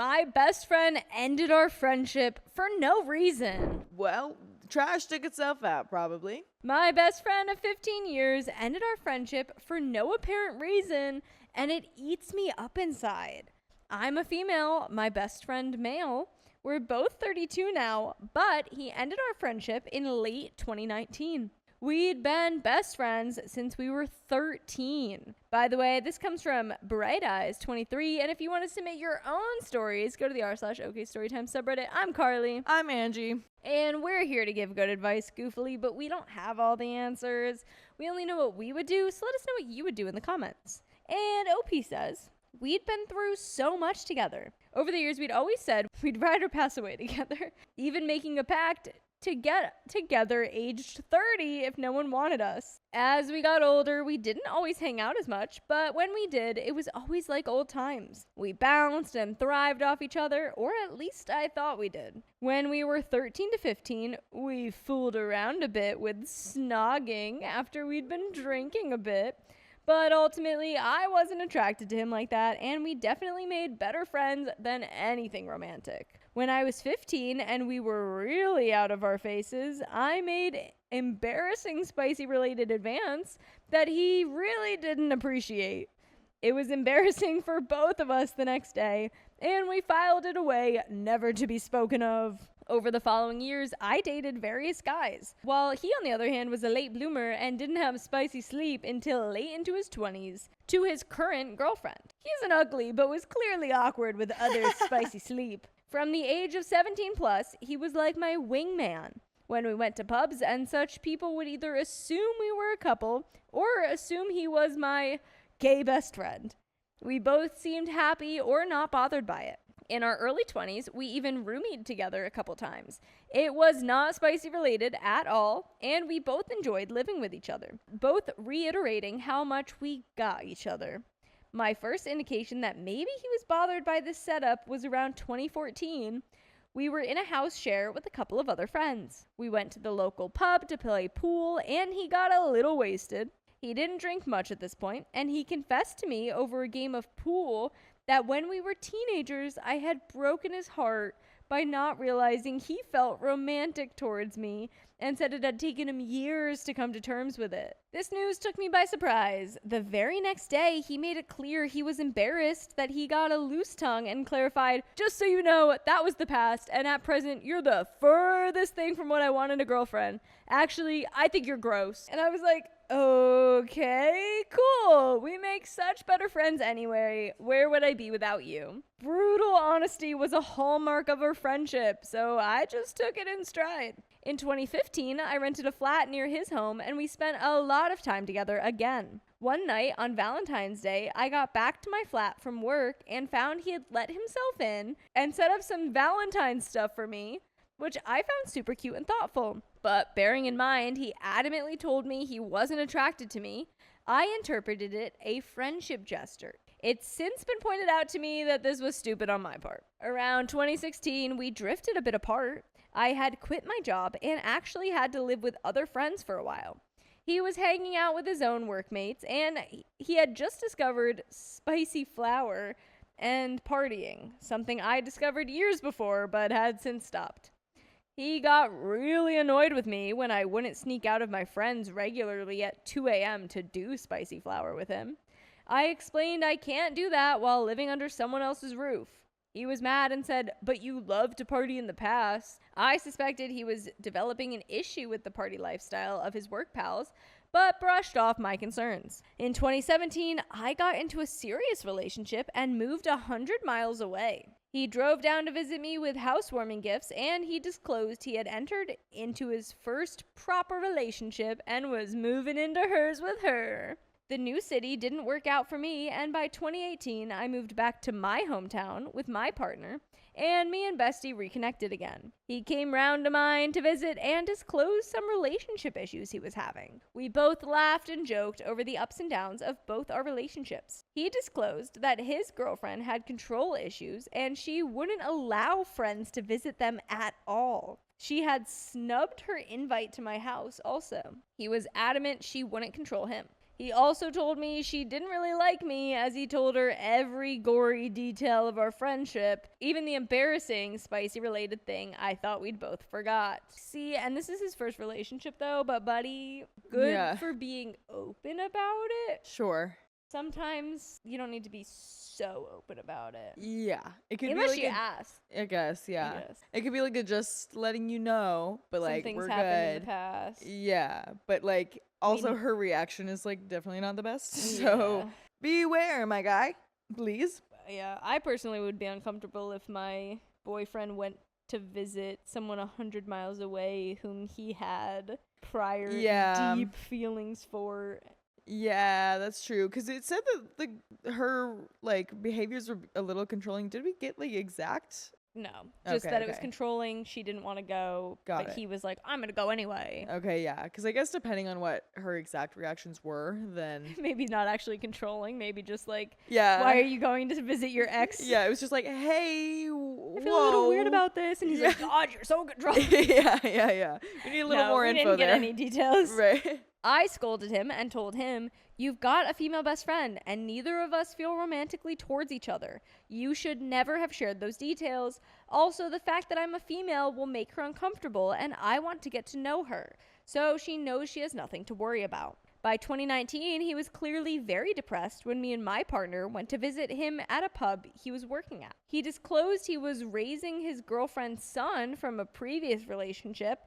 My best friend ended our friendship for no reason. Well, trash took itself out, probably. My best friend of 15 years ended our friendship for no apparent reason, and it eats me up inside. I'm a female, my best friend male. We're both 32 now, but he ended our friendship in late 2019. We'd been best friends since we were 13. By the way, this comes from Bright Eyes 23, and if you want to submit your own stories, go to the r/OK Storytime subreddit. I'm Carly. I'm Angie. And we're here to give good advice goofily, but we don't have all the answers. We only know what we would do, so let us know what you would do in the comments. And OP says, we'd been through so much together. Over the years, we'd always said we'd ride or pass away together, even making a pact to get together aged 30 if no one wanted us. As we got older, we didn't always hang out as much, but when we did, it was always like old times. We bounced and thrived off each other, or at least I thought we did. When we were 13 to 15, we fooled around a bit with snogging after we'd been drinking a bit. But ultimately, I wasn't attracted to him like that, and we definitely made better friends than anything romantic. When I was 15 and we were really out of our faces, I made embarrassing spicy-related advance that he really didn't appreciate. It was embarrassing for both of us the next day, and we filed it away, never to be spoken of. Over the following years, I dated various guys, while he, on the other hand, was a late bloomer and didn't have spicy sleep until late into his 20s, to his current girlfriend. He isn't ugly, but was clearly awkward with others' spicy sleep. From the age of 17 plus, he was like my wingman. When we went to pubs and such, people would either assume we were a couple or assume he was my gay best friend. We both seemed happy or not bothered by it. In our early 20s, we even roomied together a couple times. It was not spicy related at all, and we both enjoyed living with each other, both reiterating how much we got each other. My first indication that maybe he was bothered by this setup was around 2014. We were in a house share with a couple of other friends. We went to the local pub to play pool, and he got a little wasted. He didn't drink much at this point, and he confessed to me over a game of pool that when we were teenagers, I had broken his heart by not realizing he felt romantic towards me, and said it had taken him years to come to terms with it. This news took me by surprise. The very next day, he made it clear he was embarrassed that he got a loose tongue and clarified, "Just so you know, that was the past, and at present, you're the furthest thing from what I want in a girlfriend. Actually, I think you're gross." And I was like, okay, cool. We make such better friends anyway. Where would I be without you? Brutal honesty was a hallmark of our friendship, so I just took it in stride. In 2015, I rented a flat near his home, and we spent a lot of time together again. One night on Valentine's Day, I got back to my flat from work and found he had let himself in and set up some Valentine's stuff for me, which I found super cute and thoughtful. But bearing in mind he adamantly told me he wasn't attracted to me, I interpreted it a friendship gesture. It's since been pointed out to me that this was stupid on my part. Around 2016, we drifted a bit apart. I had quit my job and actually had to live with other friends for a while. He was hanging out with his own workmates, and he had just discovered spicy flour and partying, something I discovered years before but had since stopped. He got really annoyed with me when I wouldn't sneak out of my friends regularly at 2 a.m. to do spicy flour with him. I explained I can't do that while living under someone else's roof. He was mad and said, "But you loved to party in the past." I suspected he was developing an issue with the party lifestyle of his work pals, but brushed off my concerns. In 2017, I got into a serious relationship and moved 100 miles away. He drove down to visit me with housewarming gifts, and he disclosed he had entered into his first proper relationship and was moving into hers with her. The new city didn't work out for me, and by 2018, I moved back to my hometown with my partner, and me and Bestie reconnected again. He came round to mine to visit and disclosed some relationship issues he was having. We both laughed and joked over the ups and downs of both our relationships. He disclosed that his girlfriend had control issues, and she wouldn't allow friends to visit them at all. She had snubbed her invite to my house also. He was adamant she wouldn't control him. He also told me she didn't really like me, as he told her every gory detail of our friendship, even the embarrassing spicy related thing I thought we'd both forgot. See, and this is his first relationship though, but buddy, good for being open about it. Sure. Sometimes you don't need to be so open about it. Yeah. It could Unless be like you ask. I guess, yeah. Yes. It could be like a just letting you know, but Some like things we're happened in good. the past. Yeah, but like also her reaction is like definitely not the best. So beware, my guy, please. Yeah, I personally would be uncomfortable if my boyfriend went to visit someone 100 miles away whom he had prior deep feelings for. Yeah, that's true. Because it said that her like behaviors were a little controlling. Did we get like exact? No, just that it was controlling. She didn't want to go, but he was like, I'm going to go anyway. Okay, yeah. Because I guess depending on what her exact reactions were, then... maybe not actually controlling. Maybe just like, yeah. Why are you going to visit your ex? Yeah, it was just like, hey, I feel a little weird about this. And he's like, God, you're so controlling. yeah. We need a little more info there. We didn't get any details. Right. I scolded him and told him, you've got a female best friend, and neither of us feel romantically towards each other. You should never have shared those details. Also, the fact that I'm a female will make her uncomfortable, and I want to get to know her, so she knows she has nothing to worry about. By 2019, he was clearly very depressed when me and my partner went to visit him at a pub he was working at. He disclosed he was raising his girlfriend's son from a previous relationship,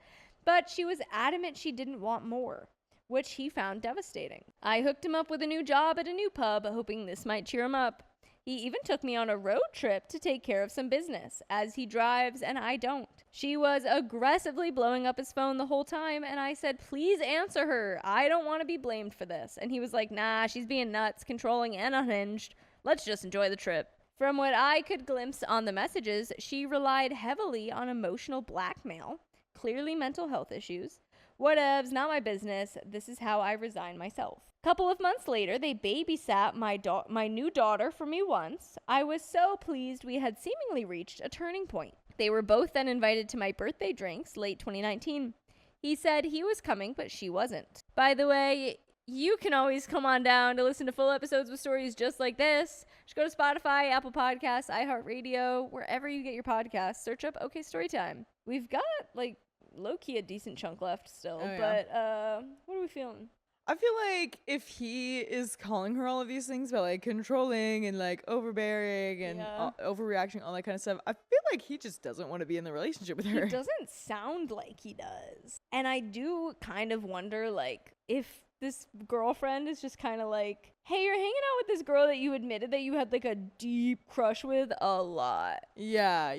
but she was adamant she didn't want more, which he found devastating. I hooked him up with a new job at a new pub, hoping this might cheer him up. He even took me on a road trip to take care of some business, as he drives and I don't. She was aggressively blowing up his phone the whole time, and I said, please answer her. I don't want to be blamed for this. And he was like, nah, she's being nuts, controlling, and unhinged. Let's just enjoy the trip. From what I could glimpse on the messages, she relied heavily on emotional blackmail, clearly mental health issues. Whatevs, not my business. This is how I resign myself. Couple of months later, they babysat my new daughter for me once. I was so pleased we had seemingly reached a turning point. They were both then invited to my birthday drinks, late 2019. He said he was coming, but she wasn't. By the way, you can always come on down to listen to full episodes with stories just like this. Just go to Spotify, Apple Podcasts, iHeartRadio, wherever you get your podcasts. Search up OK Storytime. We've got, like, low-key a decent chunk left still, but what are we feeling? I feel like if he is calling her all of these things about like controlling and like overbearing and overreacting, all that kind of stuff, I feel like he just doesn't want to be in the relationship with her. He doesn't sound like he does. And I do kind of wonder, like, if this girlfriend is just kind of like, hey, you're hanging out with this girl that you admitted that you had like a deep crush with a lot. Yeah.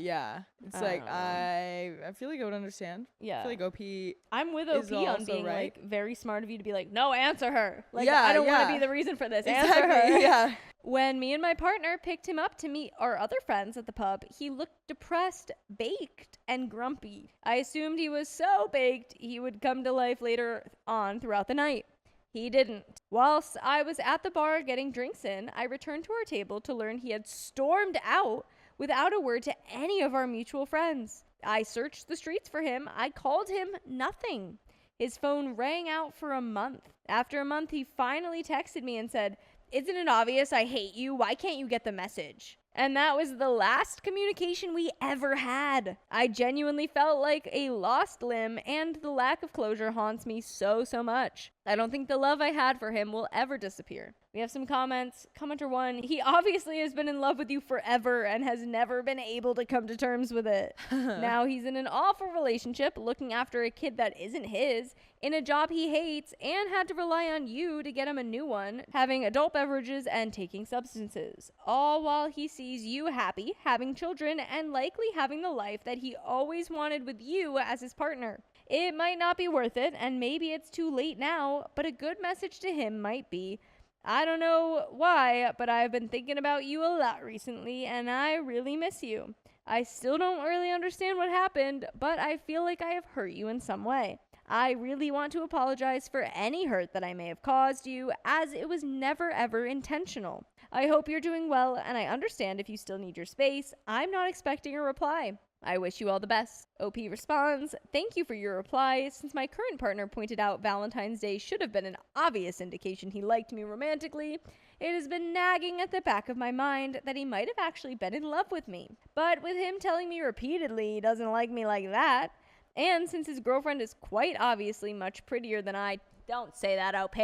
It's like, I feel like I would understand. Yeah. I feel like OP I'm with OP on being right. like very smart of you to be like, no, answer her. Like, yeah, I don't want to be the reason for this. Exactly, answer her. Yeah. When me and my partner picked him up to meet our other friends at the pub, he looked depressed, baked, and grumpy. I assumed he was so baked he would come to life later on throughout the night. He didn't. Whilst I was at the bar getting drinks in, I returned to our table to learn he had stormed out without a word to any of our mutual friends. I searched the streets for him. I called him, nothing. His phone rang out for a month. After a month, he finally texted me and said, isn't it obvious I hate you? Why can't you get the message? And that was the last communication we ever had. I genuinely felt like a lost limb, and the lack of closure haunts me so much. I don't think the love I had for him will ever disappear. We have some comments. Commenter 1, he obviously has been in love with you forever and has never been able to come to terms with it. Now he's in an awful relationship, looking after a kid that isn't his, in a job he hates, and had to rely on you to get him a new one, having adult beverages and taking substances. All while he sees you happy, having children, and likely having the life that he always wanted with you as his partner. It might not be worth it, and maybe it's too late now, but a good message to him might be, I don't know why, but I've been thinking about you a lot recently, and I really miss you. I still don't really understand what happened, but I feel like I have hurt you in some way. I really want to apologize for any hurt that I may have caused you, as it was never ever intentional. I hope you're doing well, and I understand if you still need your space. I'm not expecting a reply. I wish you all the best. OP responds, thank you for your reply. Since my current partner pointed out Valentine's Day should have been an obvious indication he liked me romantically, it has been nagging at the back of my mind that he might have actually been in love with me. But with him telling me repeatedly he doesn't like me like that, and since his girlfriend is quite obviously much prettier than I, don't say that, OP.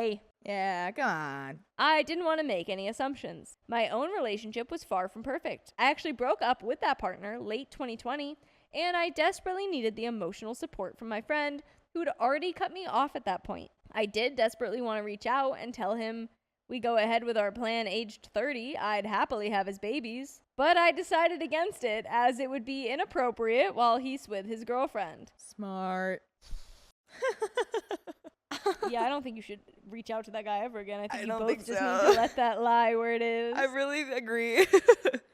Yeah, come on. I didn't want to make any assumptions. My own relationship was far from perfect. I actually broke up with that partner late 2020, and I desperately needed the emotional support from my friend who had already cut me off at that point. I did desperately want to reach out and tell him we go ahead with our plan aged 30, I'd happily have his babies. But I decided against it as it would be inappropriate while he's with his girlfriend. Smart. Yeah, I don't think you should reach out to that guy ever again. I think you don't both think just so. need to let that lie where it is. I really agree.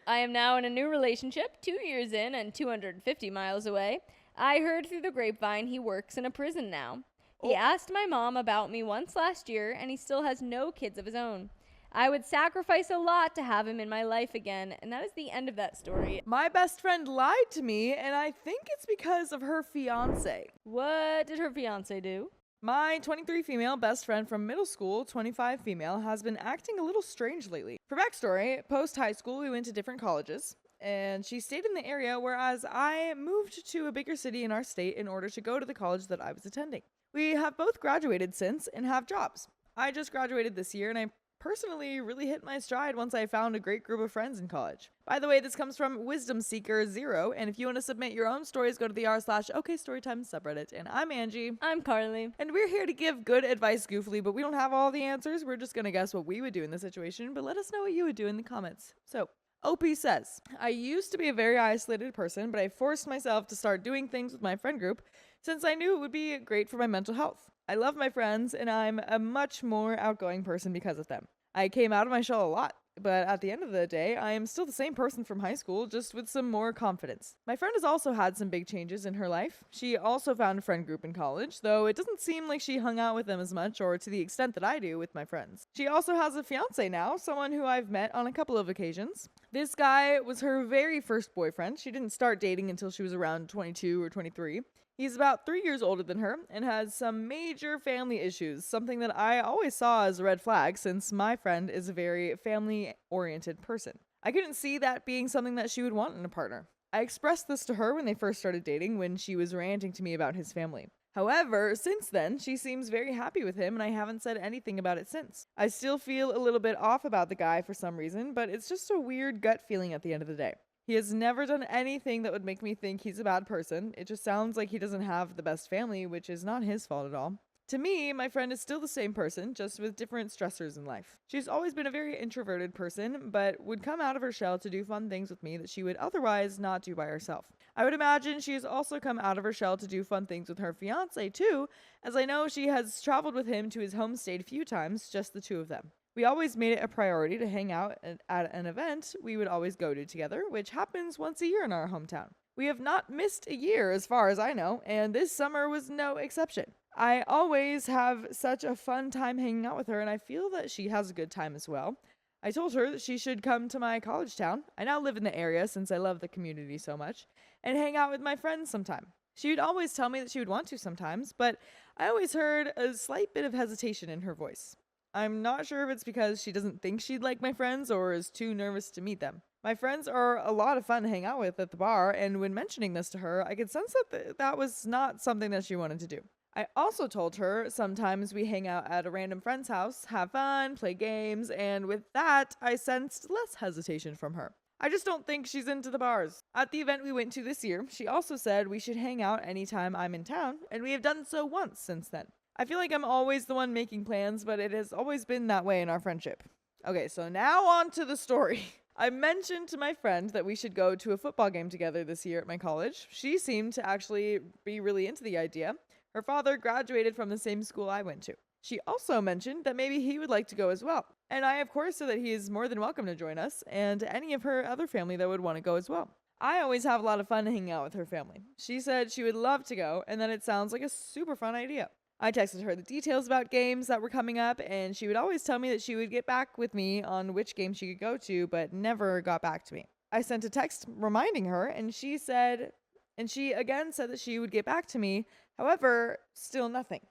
I am now in a new relationship, 2 years in and 250 miles away. I heard through the grapevine he works in a prison now. He asked my mom about me once last year, and he still has no kids of his own. I would sacrifice a lot to have him in my life again, and that is the end of that story. My best friend lied to me, and I think it's because of her fiance. What did her fiance do? My 23 female best friend from middle school, 25 female, has been acting a little strange lately. For backstory, post high school, we went to different colleges, and she stayed in the area, whereas I moved to a bigger city in our state in order to go to the college that I was attending. We have both graduated since and have jobs. I just graduated this year, and I personally really hit my stride once I found a great group of friends in college. By the way, this comes from Wisdom Seeker 0, and if you want to submit your own stories, go to the r/OKStorytime subreddit. And I'm Angie. I'm Carly. And we're here to give good advice goofily, but we don't have all the answers. We're just going to guess what we would do in this situation, but let us know what you would do in the comments. So, OP says, I used to be a very isolated person, but I forced myself to start doing things with my friend group since I knew it would be great for my mental health. I love my friends, and I'm a much more outgoing person because of them. I came out of my shell a lot, but at the end of the day, I am still the same person from high school, just with some more confidence. My friend has also had some big changes in her life. She also found a friend group in college, though it doesn't seem like she hung out with them as much or to the extent that I do with my friends. She also has a fiance now, someone who I've met on a couple of occasions. This guy was her very first boyfriend. She didn't start dating until she was around 22 or 23. He's about 3 years older than her and has some major family issues, something that I always saw as a red flag since my friend is a very family-oriented person. I couldn't see that being something that she would want in a partner. I expressed this to her when they first started dating when she was ranting to me about his family. However, since then, she seems very happy with him and I haven't said anything about it since. I still feel a little bit off about the guy for some reason, but it's just a weird gut feeling at the end of the day. He has never done anything that would make me think he's a bad person. It just sounds like he doesn't have the best family, which is not his fault at all. To me, my friend is still the same person, just with different stressors in life. She's always been a very introverted person, but would come out of her shell to do fun things with me that she would otherwise not do by herself. I would imagine she has also come out of her shell to do fun things with her fiance too, as I know she has traveled with him to his home state a few times, just the two of them. We always made it a priority to hang out at an event we would always go to together, which happens once a year in our hometown. We have not missed a year as far as I know, and this summer was no exception. I always have such a fun time hanging out with her, and I feel that she has a good time as well. I told her that she should come to my college town. I now live in the area since I love the community so much, and hang out with my friends sometime. She would always tell me that she would want to sometimes, but I always heard a slight bit of hesitation in her voice. I'm not sure if it's because she doesn't think she'd like my friends or is too nervous to meet them. My friends are a lot of fun to hang out with at the bar, and when mentioning this to her, I could sense that that was not something that she wanted to do. I also told her sometimes we hang out at a random friend's house, have fun, play games, and with that, I sensed less hesitation from her. I just don't think she's into the bars. At the event we went to this year, she also said we should hang out anytime I'm in town, and we have done so once since then. I feel like I'm always the one making plans, but it has always been that way in our friendship. Okay, so now on to the story. I mentioned to my friend that we should go to a football game together this year at my college. She seemed to actually be really into the idea. Her father graduated from the same school I went to. She also mentioned that maybe he would like to go as well. And I, of course, said that he is more than welcome to join us, and any of her other family that would want to go as well. I always have a lot of fun hanging out with her family. She said she would love to go, and that it sounds like a super fun idea. I texted her the details about games that were coming up, and she would always tell me that she would get back with me on which game she could go to, but never got back to me. I sent a text reminding her, and she said And she again said that she would get back to me. However, still nothing.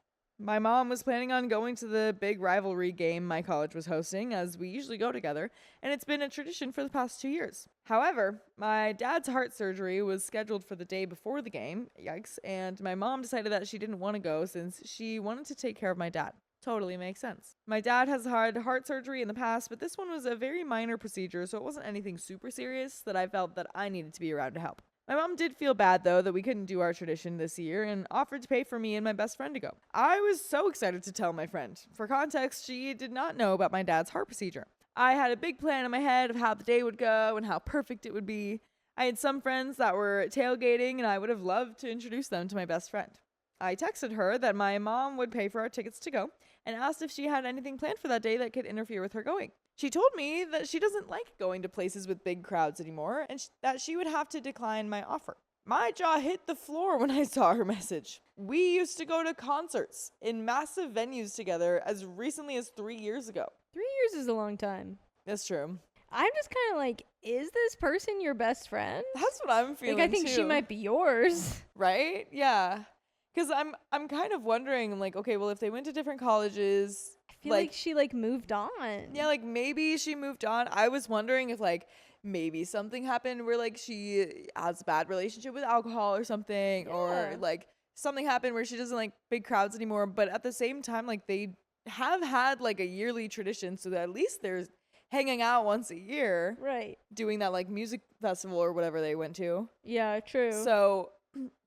My mom was planning on going to the big rivalry game my college was hosting, as we usually go together, and it's been a tradition for the past 2 years. However, my dad's heart surgery was scheduled for the day before the game, yikes, and my mom decided that she didn't want to go since she wanted to take care of my dad. Totally makes sense. My dad has had heart surgery in the past, but this one was a very minor procedure, so it wasn't anything super serious that I felt that I needed to be around to help. My mom did feel bad, though, that we couldn't do our tradition this year and offered to pay for me and my best friend to go. I was so excited to tell my friend. For context, she did not know about my dad's heart procedure. I had a big plan in my head of how the day would go and how perfect it would be. I had some friends that were tailgating, and I would have loved to introduce them to my best friend. I texted her that my mom would pay for our tickets to go and asked if she had anything planned for that day that could interfere with her going. She told me that she doesn't like going to places with big crowds anymore and that she would have to decline my offer. My jaw hit the floor when I saw her message. We used to go to concerts in massive venues together as recently as 3 years ago. 3 years is a long time. That's true. I'm just kind of like, is this person your best friend? That's what I'm feeling, Like, I think too. she might be yours. Right? Yeah. Because I'm kind of wondering, like, okay, well, if they went to different colleges... I feel like she moved on. Yeah, like maybe she moved on. I was wondering if like maybe something happened where like she has a bad relationship with alcohol or something, or like something happened where she doesn't like big crowds anymore. But at the same time, like they have had like a yearly tradition, so that at least there's hanging out once a year, right? Doing that like music festival or whatever they went to. Yeah, true. So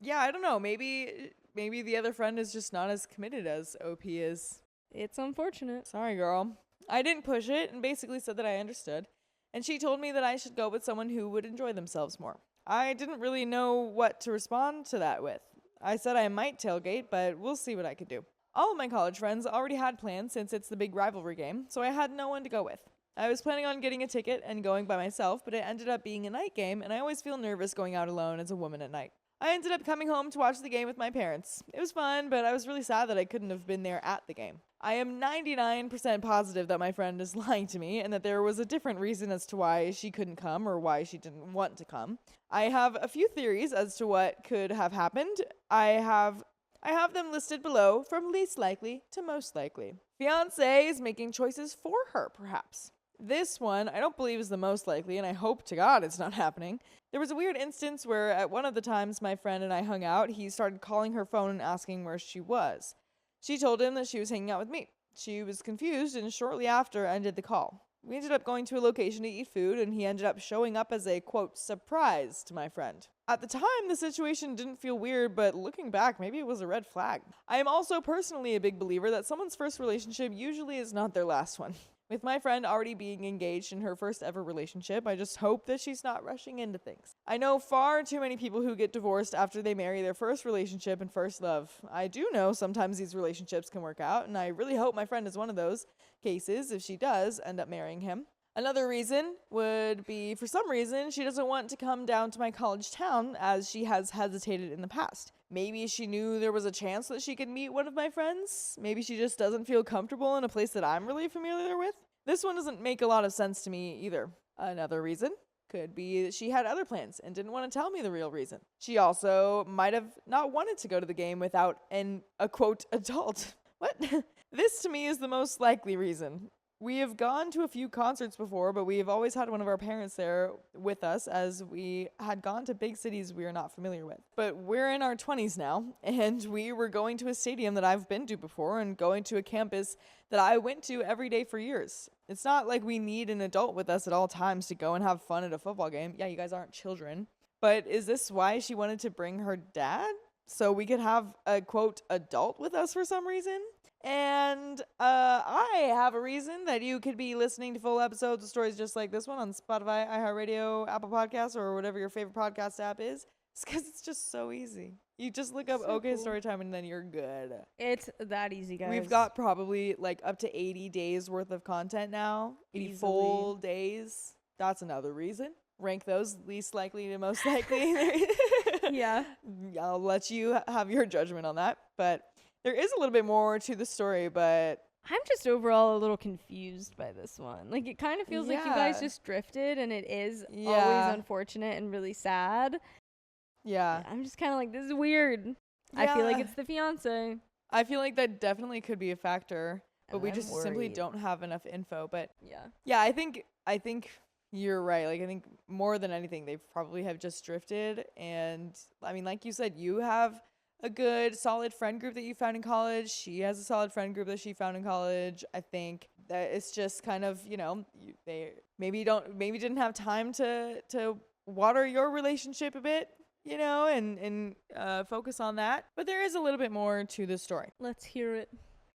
yeah, I don't know. Maybe the other friend is just not as committed as OP is. It's unfortunate. Sorry, girl. I didn't push it and basically said that I understood. And she told me that I should go with someone who would enjoy themselves more. I didn't really know what to respond to that with. I said I might tailgate, but we'll see what I could do. All of my college friends already had plans since it's the big rivalry game, so I had no one to go with. I was planning on getting a ticket and going by myself, but it ended up being a night game, and I always feel nervous going out alone as a woman at night. I ended up coming home to watch the game with my parents. It was fun, but I was really sad that I couldn't have been there at the game. I am 99% positive that my friend is lying to me and that there was a different reason as to why she couldn't come or why she didn't want to come. I have a few theories as to what could have happened. I have them listed below from least likely to most likely. Fiancé is making choices for her, perhaps. This one, I don't believe is the most likely, and I hope to God it's not happening. There was a weird instance where at one of the times my friend and I hung out, he started calling her phone and asking where she was. She told him that she was hanging out with me. She was confused and shortly after ended the call. We ended up going to a location to eat food, and he ended up showing up as a, quote, surprise to my friend. At the time, the situation didn't feel weird, but looking back, maybe it was a red flag. I am also personally a big believer that someone's first relationship usually is not their last one. With my friend already being engaged in her first ever relationship, I just hope that she's not rushing into things. I know far too many people who get divorced after they marry their first relationship and first love. I do know sometimes these relationships can work out, and I really hope my friend is one of those cases if she does end up marrying him. Another reason would be, for some reason, she doesn't want to come down to my college town as she has hesitated in the past. Maybe she knew there was a chance that she could meet one of my friends. Maybe she just doesn't feel comfortable in a place that I'm really familiar with. This one doesn't make a lot of sense to me either. Another reason could be that she had other plans and didn't want to tell me the real reason. She also might have not wanted to go to the game without a quote adult. What? This to me is the most likely reason. We have gone to a few concerts before, but we have always had one of our parents there with us as we had gone to big cities we are not familiar with. But we're in our 20s now, and we were going to a stadium that I've been to before and going to a campus that I went to every day for years. It's not like we need an adult with us at all times to go and have fun at a football game. Yeah, you guys aren't children. But is this why she wanted to bring her dad? So we could have a, quote, adult with us for some reason? And I have a reason that you could be listening to full episodes of stories just like this one on Spotify, iHeartRadio, Apple Podcasts, or whatever your favorite podcast app is. It's because it's just so easy. You just look up OK Storytime and then you're good. It's that easy, guys. We've got probably like up to 80 days worth of content now. 80 full days. That's another reason. Rank those least likely to most likely. Yeah. I'll let you have your judgment on that. But there is a little bit more to the story, but I'm just overall a little confused by this one. Like, it kind of feels like you guys just drifted, and it is always unfortunate and really sad. Yeah. I'm just kind of like, this is weird. I feel like Yeah. it's the fiance. I feel like that definitely could be a factor, but And we I'm just simply worried. don't have enough info. But Yeah. yeah, I think you're right. Like I think more than anything, they probably have just drifted. And I mean, like you said, you have a good solid friend group that you found in college. She has a solid friend group that she found in college. I think that it's just kind of, they maybe didn't have time to water your relationship a bit, and focus on that. But there is a little bit more to the story. Let's hear it.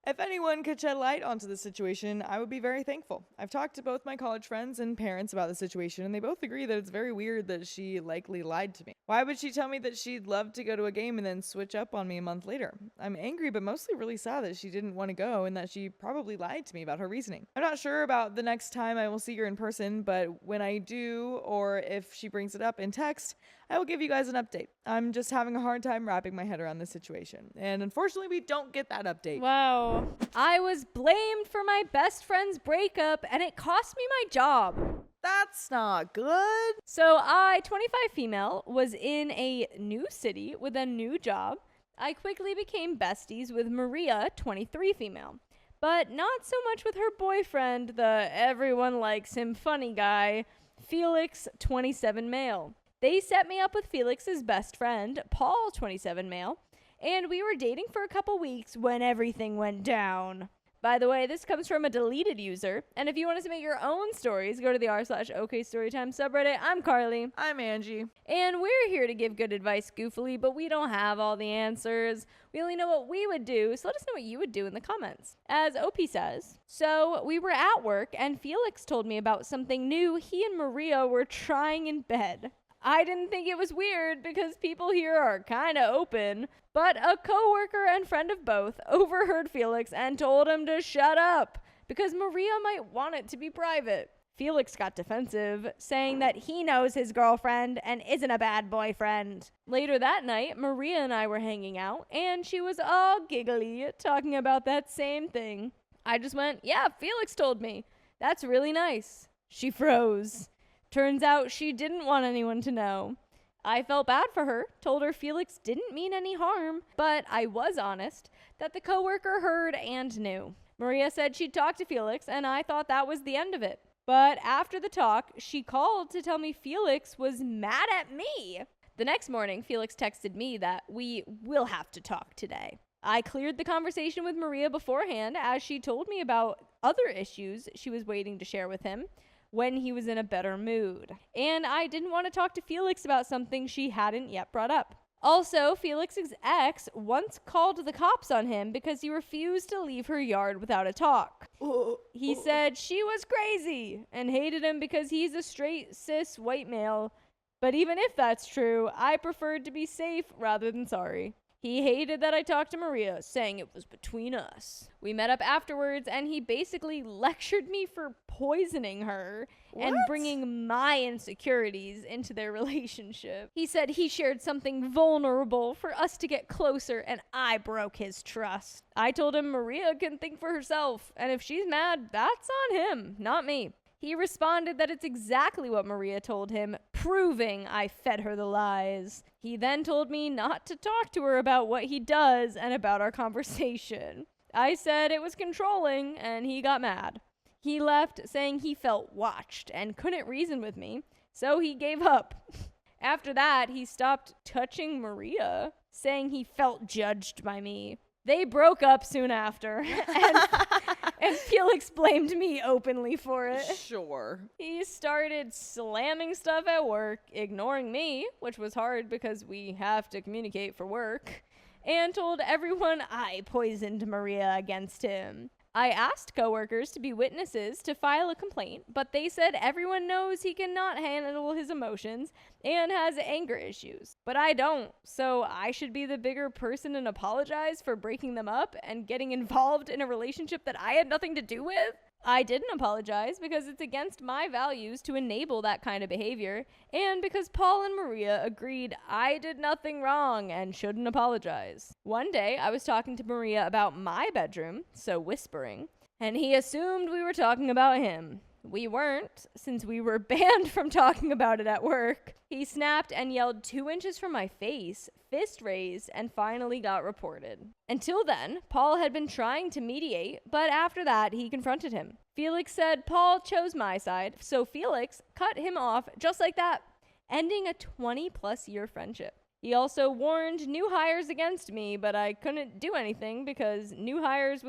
If anyone could shed light onto the situation, I would be very thankful. I've talked to both my college friends and parents about the situation, and they both agree that it's very weird that she likely lied to me. Why would she tell me that she'd love to go to a game and then switch up on me a month later? I'm angry, but mostly really sad that she didn't want to go and that she probably lied to me about her reasoning. I'm not sure about the next time I will see her in person, but when I do, or if she brings it up in text, I will give you guys an update. I'm just having a hard time wrapping my head around this situation. And unfortunately, we don't get that update. Wow. I was blamed for my best friend's breakup and it cost me my job. That's not good. So I, 25 female, was in a new city with a new job. I quickly became besties with Maria, 23 female. But not so much with her boyfriend, the everyone likes him funny guy, Felix, 27 male. They set me up with Felix's best friend, Paul, 27 male, and we were dating for a couple weeks when everything went down. By the way, this comes from a deleted user, and if you want to submit your own stories, go to the r/OKStorytime subreddit. I'm Carly. I'm Angie. And we're here to give good advice goofily, but we don't have all the answers. We only know what we would do, so let us know what you would do in the comments. As OP says, so we were at work, and Felix told me about something new he and Maria were trying in bed. I didn't think it was weird because people here are kind of open, but a coworker and friend of both overheard Felix and told him to shut up because Maria might want it to be private. Felix got defensive, saying that he knows his girlfriend and isn't a bad boyfriend. Later that night, Maria and I were hanging out, and she was all giggly, talking about that same thing. I just went, yeah, Felix told me. That's really nice. She froze. Turns out she didn't want anyone to know. I felt bad for her, told her Felix didn't mean any harm, but I was honest that the coworker heard and knew. Maria said she'd talked to Felix, and I thought that was the end of it. But after the talk, she called to tell me Felix was mad at me. The next morning, Felix texted me that we will have to talk today. I cleared the conversation with Maria beforehand as she told me about other issues she was waiting to share with him when he was in a better mood. And I didn't want to talk to Felix about something she hadn't yet brought up. Also, Felix's ex once called the cops on him because he refused to leave her yard without a talk. He said she was crazy and hated him because he's a straight cis white male. But even if that's true, I preferred to be safe rather than sorry. He hated that I talked to Maria, saying it was between us. We met up afterwards, and he basically lectured me for poisoning her and bringing my insecurities into their relationship. He said he shared something vulnerable for us to get closer, and I broke his trust. I told him Maria can think for herself, and if she's mad, that's on him, not me. He responded that it's exactly what Maria told him, proving I fed her the lies. He then told me not to talk to her about what he does and about our conversation. I said it was controlling, and he got mad. He left saying he felt watched and couldn't reason with me, so he gave up. After that, he stopped touching Maria, saying he felt judged by me. They broke up soon after, and Felix blamed me openly for it. Sure. He started slamming stuff at work, ignoring me, which was hard because we have to communicate for work, and told everyone I poisoned Maria against him. I asked coworkers to be witnesses to file a complaint, but they said everyone knows he cannot handle his emotions and has anger issues. But I don't, so I should be the bigger person and apologize for breaking them up and getting involved in a relationship that I had nothing to do with? I didn't apologize because it's against my values to enable that kind of behavior, and because Paul and Maria agreed I did nothing wrong and shouldn't apologize. One day, I was talking to Maria about my bedroom, so whispering, and he assumed we were talking about him. We weren't, since we were banned from talking about it at work. He snapped and yelled 2 inches from my face, fist raised, and finally got reported. Until then, Paul had been trying to mediate, but after that, he confronted him. Felix said Paul chose my side, so Felix cut him off just like that, ending a 20-plus year friendship. He also warned new hires against me, but I couldn't do anything because new hires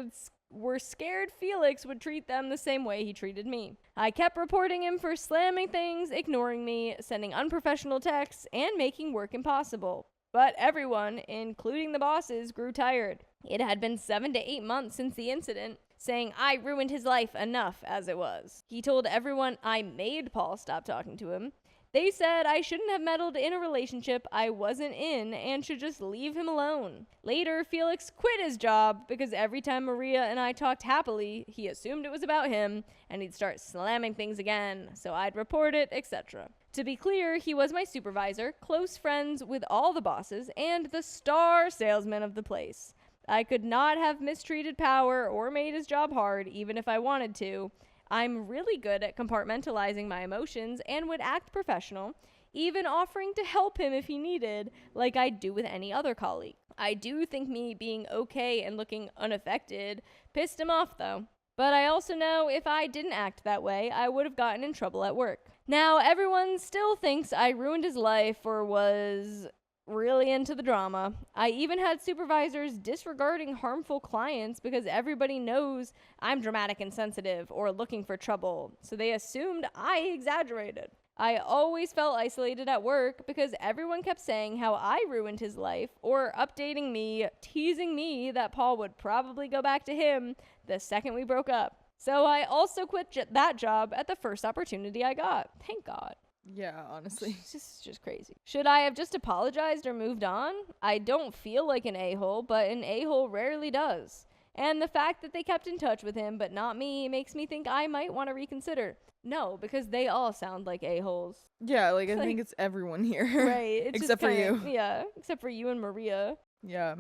were scared Felix would treat them the same way he treated me. I kept reporting him for slamming things, ignoring me, sending unprofessional texts, and making work impossible. But everyone, including the bosses, grew tired. It had been 7 to 8 months since the incident, saying I ruined his life enough as it was. He told everyone I made Paul stop talking to him. They said I shouldn't have meddled in a relationship I wasn't in and should just leave him alone. Later, Felix quit his job because every time Maria and I talked happily, he assumed it was about him and he'd start slamming things again, so I'd report it, etc. To be clear, he was my supervisor, close friends with all the bosses, and the star salesman of the place. I could not have mistreated Power or made his job hard, even if I wanted to. I'm really good at compartmentalizing my emotions and would act professional, even offering to help him if he needed, like I'd do with any other colleague. I do think me being okay and looking unaffected pissed him off, though. But I also know if I didn't act that way, I would have gotten in trouble at work. Now, everyone still thinks I ruined his life or was really into the drama. I even had supervisors disregarding harmful clients because everybody knows I'm dramatic and sensitive or looking for trouble, so they assumed I exaggerated. I always felt isolated at work because everyone kept saying how I ruined his life or updating me, teasing me that Paul would probably go back to him the second we broke up. So I also quit that job at the first opportunity I got. Thank God. Yeah, honestly. It's just crazy. Should I have just apologized or moved on? I don't feel like an a-hole, but an a-hole rarely does. And the fact that they kept in touch with him, but not me, makes me think I might want to reconsider. No, because they all sound like a-holes. Yeah, like I think it's everyone here. Right. It's except for you. Yeah, except for you and Maria. Yeah.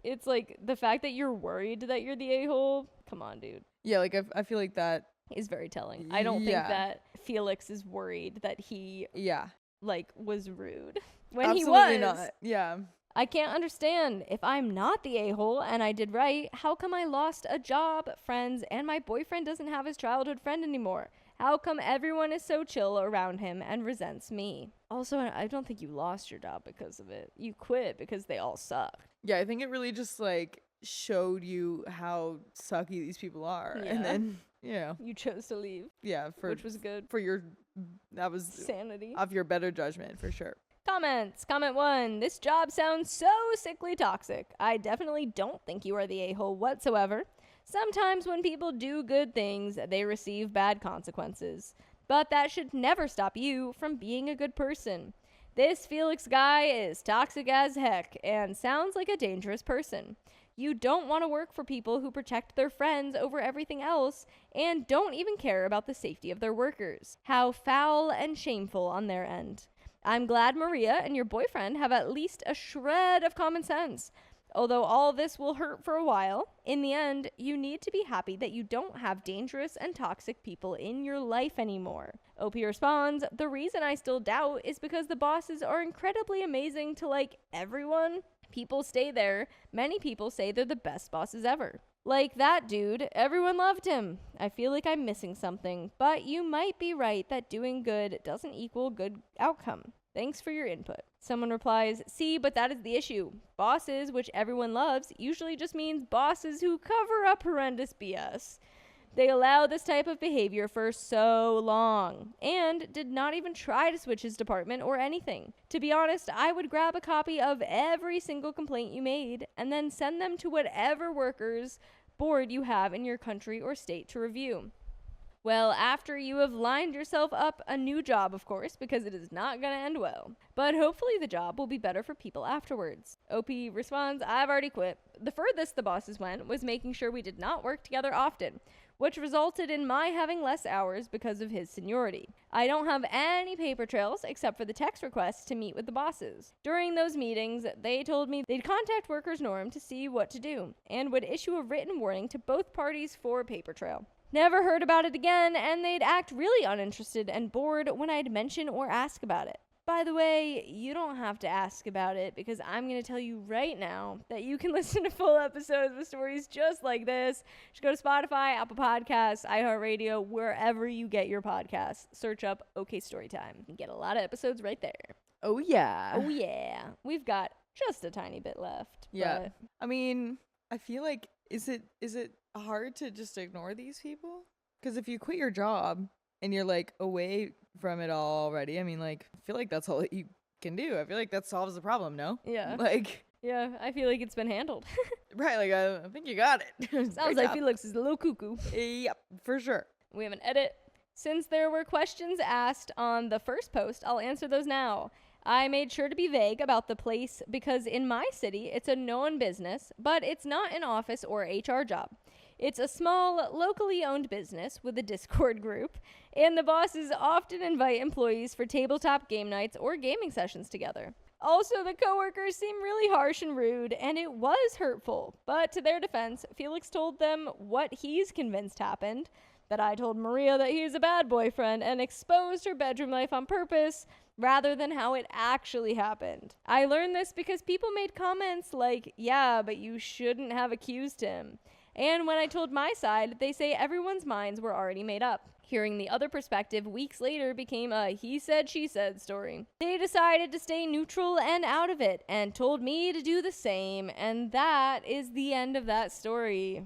It's like the fact that you're worried that you're the a-hole. Come on, dude. Yeah, like I feel like that is very telling. I don't think that Felix is worried that he was rude when Absolutely he was not. Yeah. I can't understand. If I'm not the a-hole and I did right, how come I lost a job, friends, and my boyfriend doesn't have his childhood friend anymore? How come everyone is so chill around him and resents me? Also, I don't think you lost your job because of it. You quit because they all suck. Yeah, I think it really just showed you how sucky these people are. Yeah. And then, you chose to leave. Yeah, which was good. That was sanity. Of your better judgment, for sure. Comments. Comment 1. This job sounds so sickly toxic. I definitely don't think you are the a-hole whatsoever. Sometimes when people do good things, they receive bad consequences. But that should never stop you from being a good person. This Felix guy is toxic as heck and sounds like a dangerous person. You don't want to work for people who protect their friends over everything else and don't even care about the safety of their workers. How foul and shameful on their end. I'm glad Maria and your boyfriend have at least a shred of common sense. Although all this will hurt for a while, in the end, you need to be happy that you don't have dangerous and toxic people in your life anymore. OP responds, the reason I still doubt is because the bosses are incredibly amazing to everyone. People stay there. Many people say they're the best bosses ever. Like that dude, everyone loved him. I feel like I'm missing something, but you might be right that doing good doesn't equal good outcome. Thanks for your input. Someone replies, see, but that is the issue. Bosses, which everyone loves, usually just means bosses who cover up horrendous BS. They allow this type of behavior for so long and did not even try to switch his department or anything. To be honest, I would grab a copy of every single complaint you made and then send them to whatever workers board you have in your country or state to review. Well, after you have lined yourself up a new job, of course, because it is not going to end well. But hopefully the job will be better for people afterwards. OP responds, I've already quit. The furthest the bosses went was making sure we did not work together often, which resulted in my having less hours because of his seniority. I don't have any paper trails except for the text requests to meet with the bosses. During those meetings, they told me they'd contact Workers Norm to see what to do and would issue a written warning to both parties for a paper trail. Never heard about it again, and they'd act really uninterested and bored when I'd mention or ask about it. By the way, you don't have to ask about it because I'm going to tell you right now that you can listen to full episodes with stories just like this. Just go to Spotify, Apple Podcasts, iHeartRadio, wherever you get your podcasts. Search up OK Storytime. You get a lot of episodes right there. Oh, yeah. Oh, yeah. We've got just a tiny bit left. Yeah. But I mean, I feel like, is it hard to just ignore these people? Because if you quit your job and you're like away from it all already, I mean, like, I feel like that's all that you can do. I feel like that solves the problem, no? yeah. Like, Yeah, I feel like it's been handled. right, like, I think you got it. Sounds Great like job. Felix is a little cuckoo. Yep, for sure. We have an edit. Since there were questions asked on the first post, I'll answer those now. I made sure to be vague about the place because in my city, it's a known business, but it's not an office or HR job. It's a small, locally owned business with a Discord group, and the bosses often invite employees for tabletop game nights or gaming sessions together. Also, the coworkers seem really harsh and rude, and it was hurtful. But to their defense, Felix told them what he's convinced happened, that I told Maria that he was a bad boyfriend and exposed her bedroom life on purpose, rather than how it actually happened. I learned this because people made comments like, yeah, but you shouldn't have accused him. And when I told my side, they say everyone's minds were already made up. Hearing the other perspective weeks later became a he said, she said story. They decided to stay neutral and out of it and told me to do the same, and that is the end of that story.